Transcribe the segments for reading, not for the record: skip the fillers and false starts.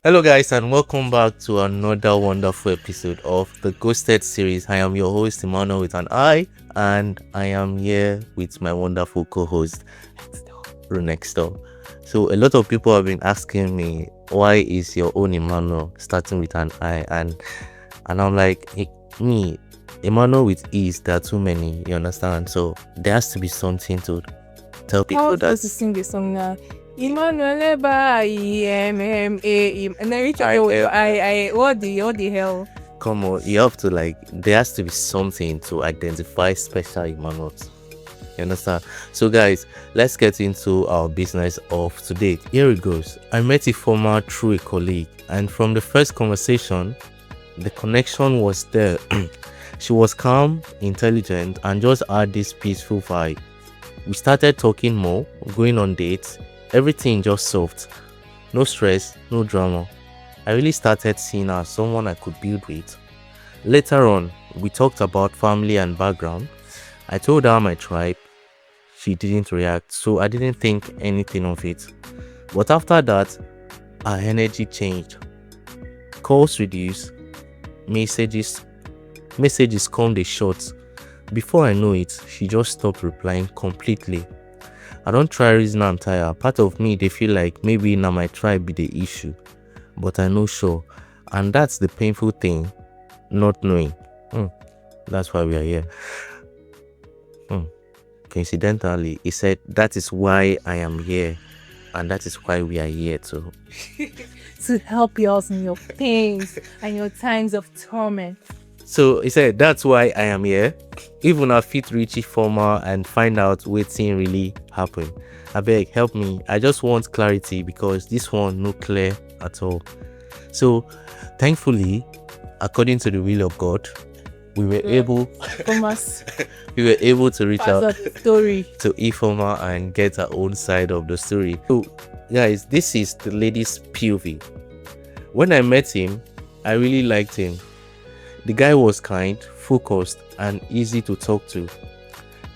Hello, guys, and welcome back to another wonderful episode of the Ghosted series. I am your host, Emmanuel, with an I, and I am here with my wonderful co host, Runextor. So, a lot of people have been asking me, why is your own Emmanuel starting with an I? And I'm like, me, Emmanuel with E's, there are too many, you understand? So, there has to be something to tell people How that. to sing the song now? Emmanuel Eba EMMA and then reach out with I what the hell? Come on, you have to there has to be something to identify special Emmanuels. You understand? So, guys, let's get into our business of today. Here it goes. I met a former through a colleague, and from the first conversation, the connection was there. She was calm, intelligent, and just had this peaceful vibe. We started talking more, going on dates, everything just soft. No stress, no drama. I really started seeing her as someone I could build with. Later on, we talked about family and background. I told her my tribe. She didn't react, so I didn't think anything of it. But after that, her energy changed. Calls reduced, messages calmed a short. Before I know it, she just stopped replying completely. I don't try reason I'm tired. Part of me, they feel like maybe now my tribe be the issue. But I know sure. And that's the painful thing, not knowing. That's why we are here. Coincidentally, he said, that is why I am here. And that is why we are here too. To help you out in your pains and your times of torment. So he said, that's why I am here. Even I fit reach former and find out what's really happened. I beg, help me. I just want clarity because this one no clear at all. So thankfully, according to the will of God, we were able to reach out story to Ifoma and get our own side of the story. So guys, this is the lady's POV. When I met him, I really liked him. The guy was kind, focused, and easy to talk to.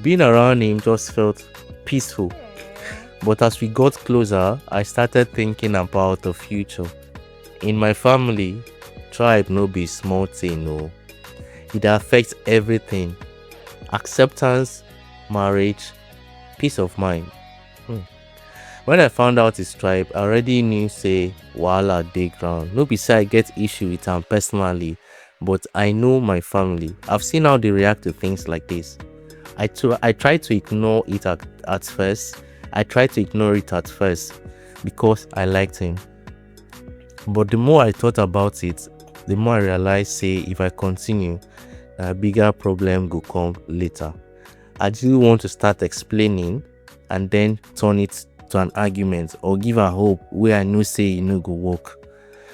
Being around him just felt peaceful. But as we got closer, I started thinking about the future. In my family, tribe no be small thing, no. It affects everything. Acceptance, marriage, peace of mind. When I found out his tribe, I already knew say wahala dey ground. No be say I get issue with am personally, but I know my family. I've seen how they react to things like this. I tried to ignore it at first. I tried to ignore it at first because I liked him. But the more I thought about it, the more I realized say if I continue, a bigger problem will come later. I didn't want to start explaining and then turn it to an argument or give a hope where I knew say it no go work.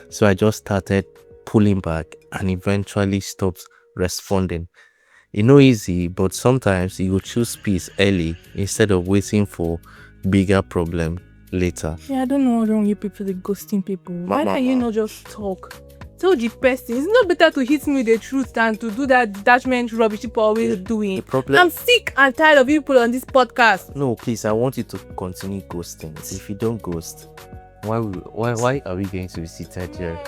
So I just started pulling back and eventually stopped responding. It's no easy, but sometimes you will choose peace early instead of waiting for bigger problem later. Yeah, I don't know what's wrong with you people, the ghosting people. Why don't you not just talk? Tell the person. It's not better to hit me with the truth than to do that detachment rubbish people always doing. I'm sick and tired of you people on this podcast. No, please, I want you to continue ghosting. If you don't ghost, why are we going to be seated here?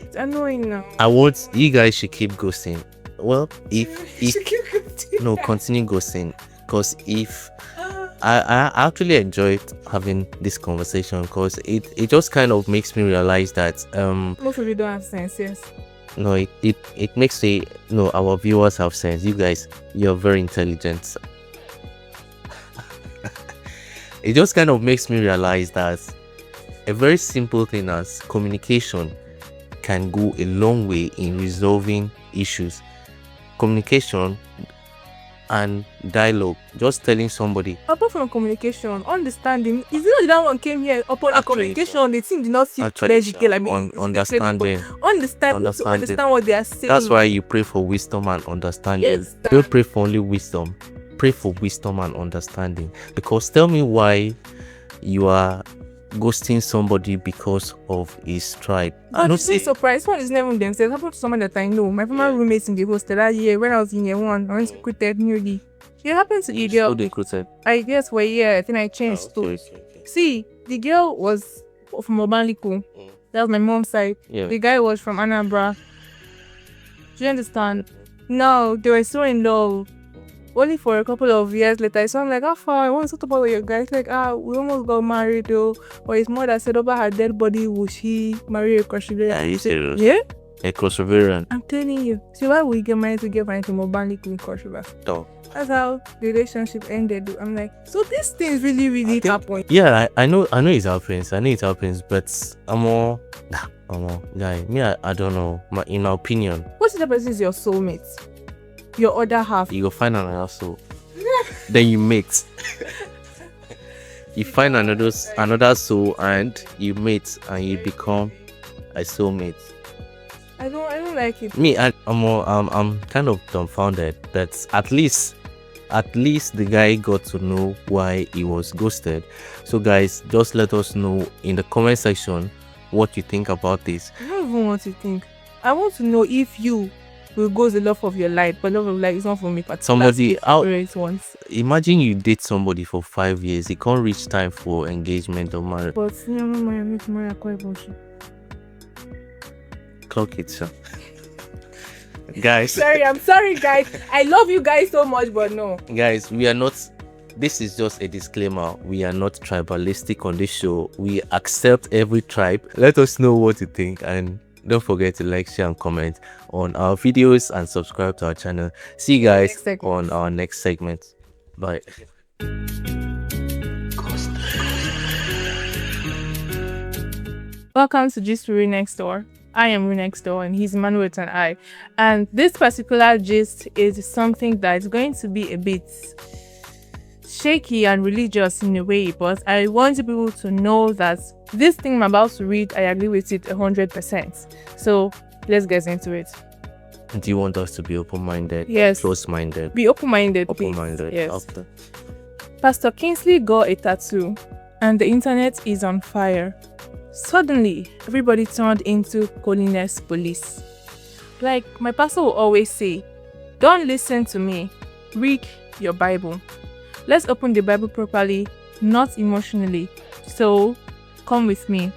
It's annoying now. I want you guys should keep ghosting. Well, if no, continue ghosting, because if I actually enjoyed having this conversation because it just kind of makes me realize that most of you don't have sense. Yes. No, it makes me our viewers have sense. You guys, you're very intelligent. It just kind of makes me realize that a very simple thing as communication can go a long way in resolving issues. Communication and dialogue, just telling somebody. Apart from communication, understanding. Is it not that one came here upon a communication? The team did not see logical. I mean, understanding. Understand what they are saying. That's why you pray for wisdom and understanding. Yes, don't pray for only wisdom. Pray for wisdom and understanding. Because tell me why you are ghosting somebody because of his tribe. I'm so surprised. One is never themselves. Happened to someone that I know. My former roommates in the hostel that year when I was in year one. I went recruited newly. It happened to the girl. So they recruited. I guess for a year. I think I changed too. See, the girl was from Obanliko. That was my mom's side. Yeah. The guy was from Anambra. Do you understand? No, they were so in love. Only for a couple of years later, so I'm like, how far? I want to talk about your guy. It's like, we almost got married though. But his mother said over her dead body, would she marry a Koshibera? Are you serious? Yeah? A Kosovaran. I'm telling you. So why would you get married to get married to Mobali Queen Koshibera? No. That's how the relationship ended. I'm like, so these things really happen. Yeah, I know it happens. But guy, me, I don't know. In my opinion, what if the person is your soulmate? Your other half. You go find another soul. Then you mate. You find another soul and you mate and you become a soulmate. I don't like it. Me, I'm kind of dumbfounded that at least the guy got to know why he was ghosted. So guys, just let us know in the comment section what you think about this. I don't even want to think. I want to know if you will go the love of your life, but love of life is not for me. But somebody out. Once. Imagine you date somebody for 5 years. It can't reach time for engagement or marriage. But clock it, sir. Guys. I'm sorry, guys. I love you guys so much, but no. Guys, we are not. This is just a disclaimer. We are not tribalistic on this show. We accept every tribe. Let us know what you think and don't forget to like, share, and comment on our videos and subscribe to our channel. See you guys on our next segment. Bye. Welcome to Gist with Next Door. I am Next Door and he's Emmanuel and I. And this particular gist is something that is going to be a bit shaky and religious in a way, but I want people to know that this thing I'm about to read, I agree with it 100%. So let's get into it. Do you want us to be open-minded? Yes. Close-minded? Be open-minded, Open-minded. Yes. After. Pastor Kingsley got a tattoo and the internet is on fire. Suddenly, everybody turned into holiness police. Like my pastor will always say, don't listen to me, read your Bible. Let's open the Bible properly, not emotionally. So, come with me.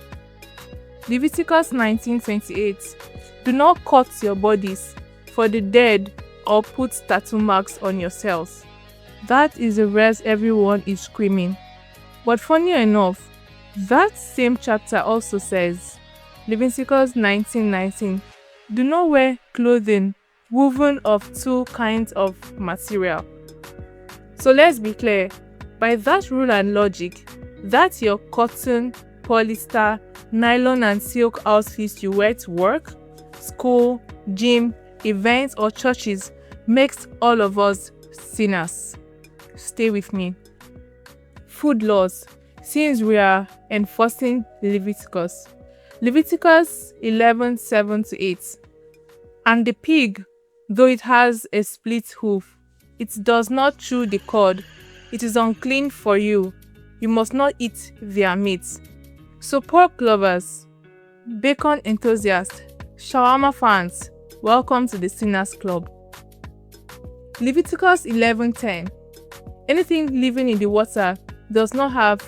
Leviticus 19:28. Do not cut your bodies for the dead or put tattoo marks on yourselves. That is the verse everyone is screaming. But funny enough, that same chapter also says, Leviticus 19:19, do not wear clothing woven of two kinds of material. So let's be clear, by that rule and logic, that your cotton, polyester, nylon and silk outfits you wear to work, school, gym, events or churches makes all of us sinners. Stay with me. Food laws. Since we are enforcing Leviticus 11:7-8. And the pig, though it has a split hoof, it does not chew the cord. It is unclean for you. You must not eat their meat. So pork lovers, bacon enthusiasts, shawarma fans, welcome to the Sinners Club. Leviticus 11:10. Anything living in the water does not have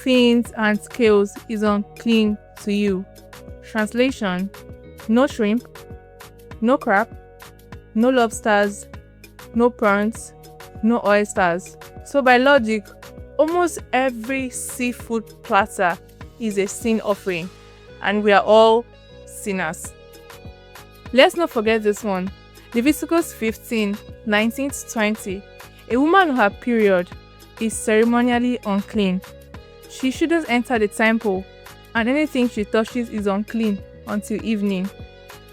fins and scales is unclean to you. Translation: no shrimp, no crab, no lobsters, no prawns, no oysters. So by logic, almost every seafood platter is a sin offering, and we are all sinners. Let's not forget this one. Leviticus 15:19-20. A woman on her period is ceremonially unclean. She shouldn't enter the temple, and anything she touches is unclean until evening.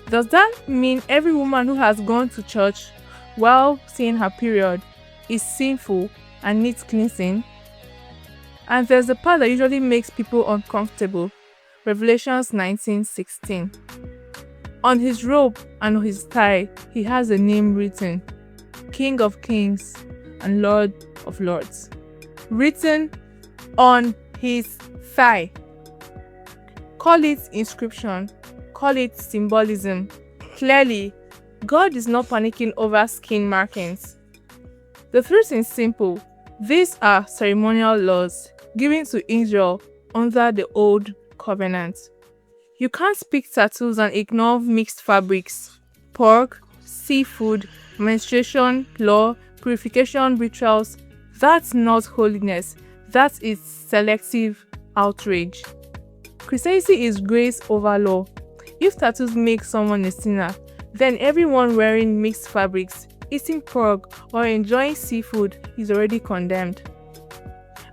Does that mean every woman who has gone to church while seeing her period is sinful and needs cleansing? And there's the part that usually makes people uncomfortable. Revelations 19:16. On his robe and on his thigh, he has a name written, King of Kings and Lord of Lords. Written on his thigh. Call it inscription, call it symbolism. Clearly, God is not panicking over skin markings. The truth is simple. These are ceremonial laws given to Israel under the Old Covenant. You can't pick tattoos and ignore mixed fabrics, pork, seafood, menstruation, law, purification rituals. That's not holiness. That is selective outrage. Christianity is grace over law. If tattoos make someone a sinner, then everyone wearing mixed fabrics, eating pork, or enjoying seafood is already condemned.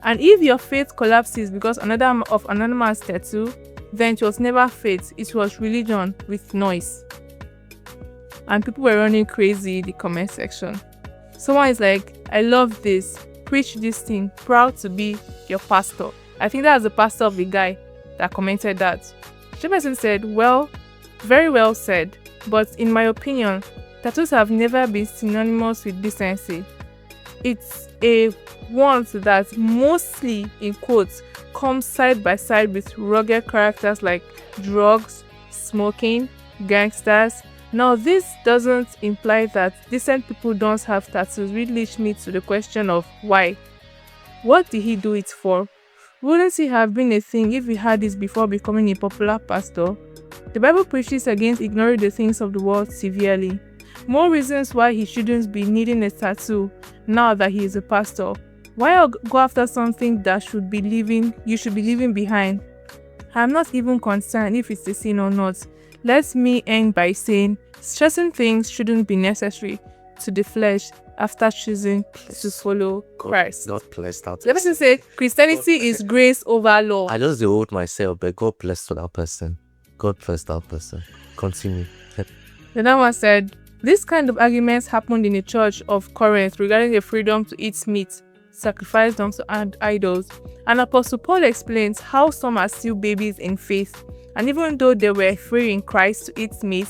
And if your faith collapses because of another man's tattoo, then it was never faith, it was religion with noise. And people were running crazy in the comment section. Someone is like, I love this, preach this thing, proud to be your pastor. I think that's the pastor of the guy that commented that. The person said, well, very well said, but in my opinion, tattoos have never been synonymous with decency. It's a want that mostly, in quotes, comes side by side with rugged characters like drugs, smoking, gangsters. Now, this doesn't imply that decent people don't have tattoos, which leads me to the question of why. What did he do it for? Wouldn't it have been a thing if he had this before becoming a popular pastor? The Bible preaches against ignoring the things of the world severely. More reasons why he shouldn't be needing a tattoo now that he is a pastor. Why go after something that you should be leaving behind? I'm not even concerned if it's a sin or not. Let me end by saying certain things shouldn't be necessary to the flesh after choosing to follow Christ. God bless that. The person said Christianity is grace over law. I just devote myself, but God bless to that person. God bless that person. Continue. The other one said, this kind of arguments happened in the church of Corinth regarding the freedom to eat meat sacrificed unto idols. And Apostle Paul explains how some are still babies in faith, and even though they were free in Christ to eat meat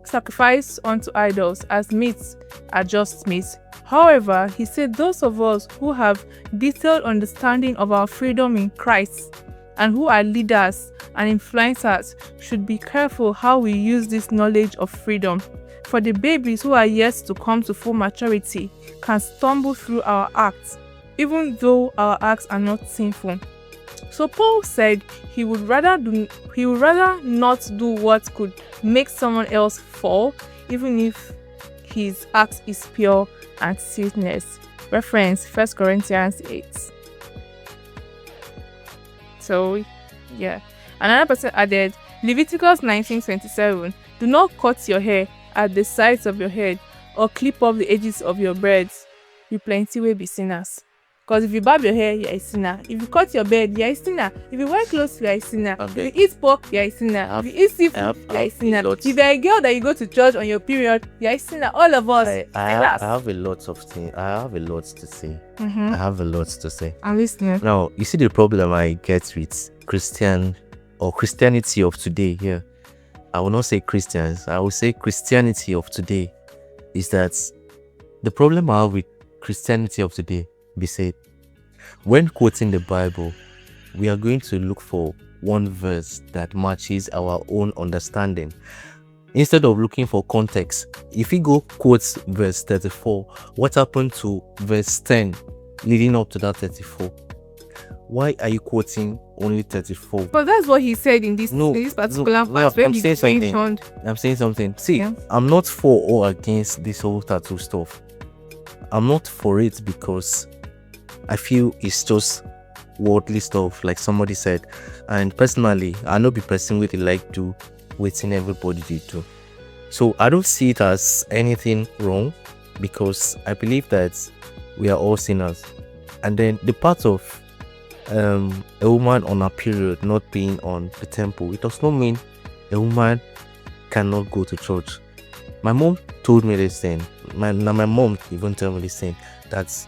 sacrificed unto idols, as meats are just meats. However, he said those of us who have detailed understanding of our freedom in Christ and who are leaders and influencers should be careful how we use this knowledge of freedom. For the babies who are yet to come to full maturity can stumble through our acts, even though our acts are not sinful. So Paul said he would rather not do what could make someone else fall, even if his act is pure and sinless. Reference 1 Corinthians 8. So, yeah. Another person added, Leviticus 19:27. Do not cut your hair at the sides of your head or clip off the edges of your braids. You plenty will be sinners. Because if you barb your hair, you're a sinner. If you cut your beard, you're a sinner. If you wear clothes, you're a sinner. Okay. If you eat pork, you're a sinner. If you eat seafood, you're a sinner. If you're a girl that you go to church on your period, you're a sinner. All of us. I have a lot of things. I have a lot to say. I have a lot to say. I'm listening. Now, you see the problem I get with Christianity of today here. I will not say Christians. I will say Christianity of today is that the problem I have with Christianity of today be said, when quoting the Bible, we are going to look for one verse that matches our own understanding instead of looking for context. If we go quote verse 34, what happened to verse 10 leading up to that 34? Why are you quoting only 34? But that's what he said in this particular part. I'm saying something. See, yeah. I'm not for or against this whole tattoo stuff. I'm not for it because I feel it's just worldly stuff, like somebody said. And personally, I know the person with like do waiting everybody did do. So I don't see it as anything wrong because I believe that we are all sinners. And then the part of a woman on her period not being on the temple, it does not mean a woman cannot go to church. My mom told me this thing. My mom even told me this thing, that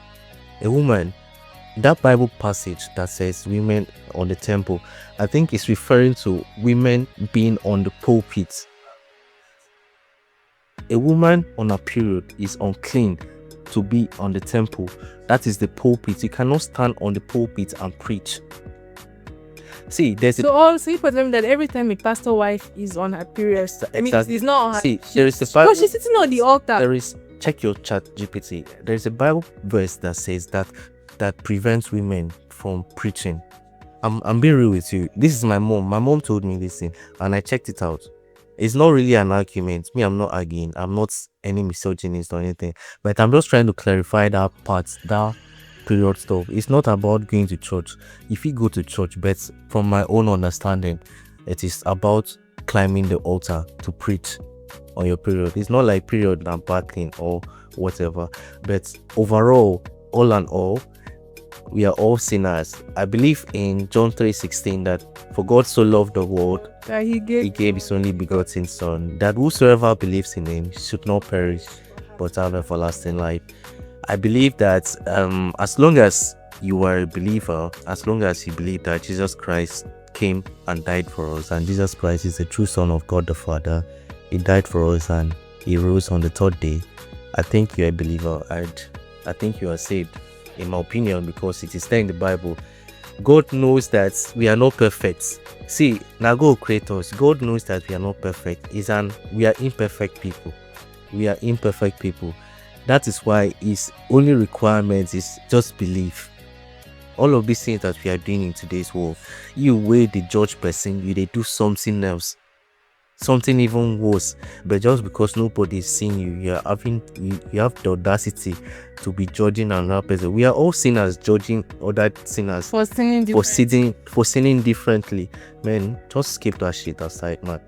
a woman, that Bible passage that says women on the temple, I think it's referring to women being on the pulpit. A woman on a period is unclean to be on the temple. That is the pulpit. You cannot stand on the pulpit and preach. See, there's so also you put them that every time a pastor wife is on her period, I mean, it's not on her. See, there is the Bible. But she's sitting on the altar. There is, check your chat GPT. There is a Bible verse that says that prevents women from preaching. I'm being real with you. This is my mom. My mom told me this thing, and I checked it out. It's not really an argument. Me, I'm not arguing. I'm not any misogynist or anything. But I'm just trying to clarify that part, that period stuff. It's not about going to church. If you go to church, but from my own understanding, it is about climbing the altar to preach on your period. It's not like period and bad thing or whatever. But overall, all in all, we are all sinners. I believe in John 3:16 that for God so loved the world that he gave his only begotten son, that whosoever believes in him should not perish but have everlasting life. I believe that as long as you are a believer, as long as you believe that Jesus Christ came and died for us, and Jesus Christ is the true Son of God the Father, he died for us and he rose on the third day, I think you're a believer, and I think you are saved, in my opinion, because it is there in the Bible. God knows that we are not perfect. See, now God created us. God knows that we are not perfect. We are imperfect people. We are imperfect people. That is why his only requirement is just belief. All of these things that we are doing in today's world, you way the judge person, they do something else, something even worse, but just because nobody is seeing you, you have the audacity to be judging another person. We are all sinners, judging other sinners for sinning differently. Man, just keep that shit aside, man.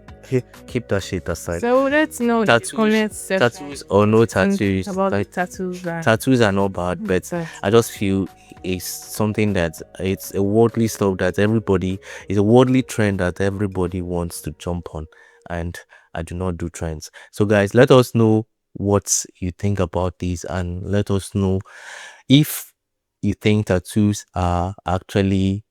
Keep that shit aside. So let's know tattoos or no tattoos. About like, tattoos. Tattoos are not bad, but I just feel it's something that it's a worldly stuff that everybody is a worldly trend that everybody wants to jump on, and I do not do trends. So guys, let us know what you think about this, and let us know if you think tattoos are actually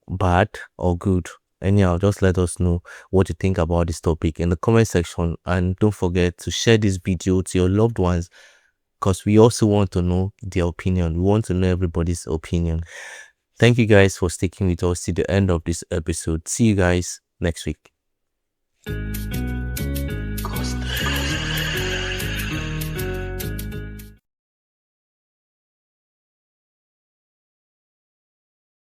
bad or good. Anyhow, just let us know what you think about this topic in the comment section, and don't forget to share this video to your loved ones, because we also want to know their opinion. We want to know everybody's opinion. Thank you guys for sticking with us to the end of this episode. See you guys next week.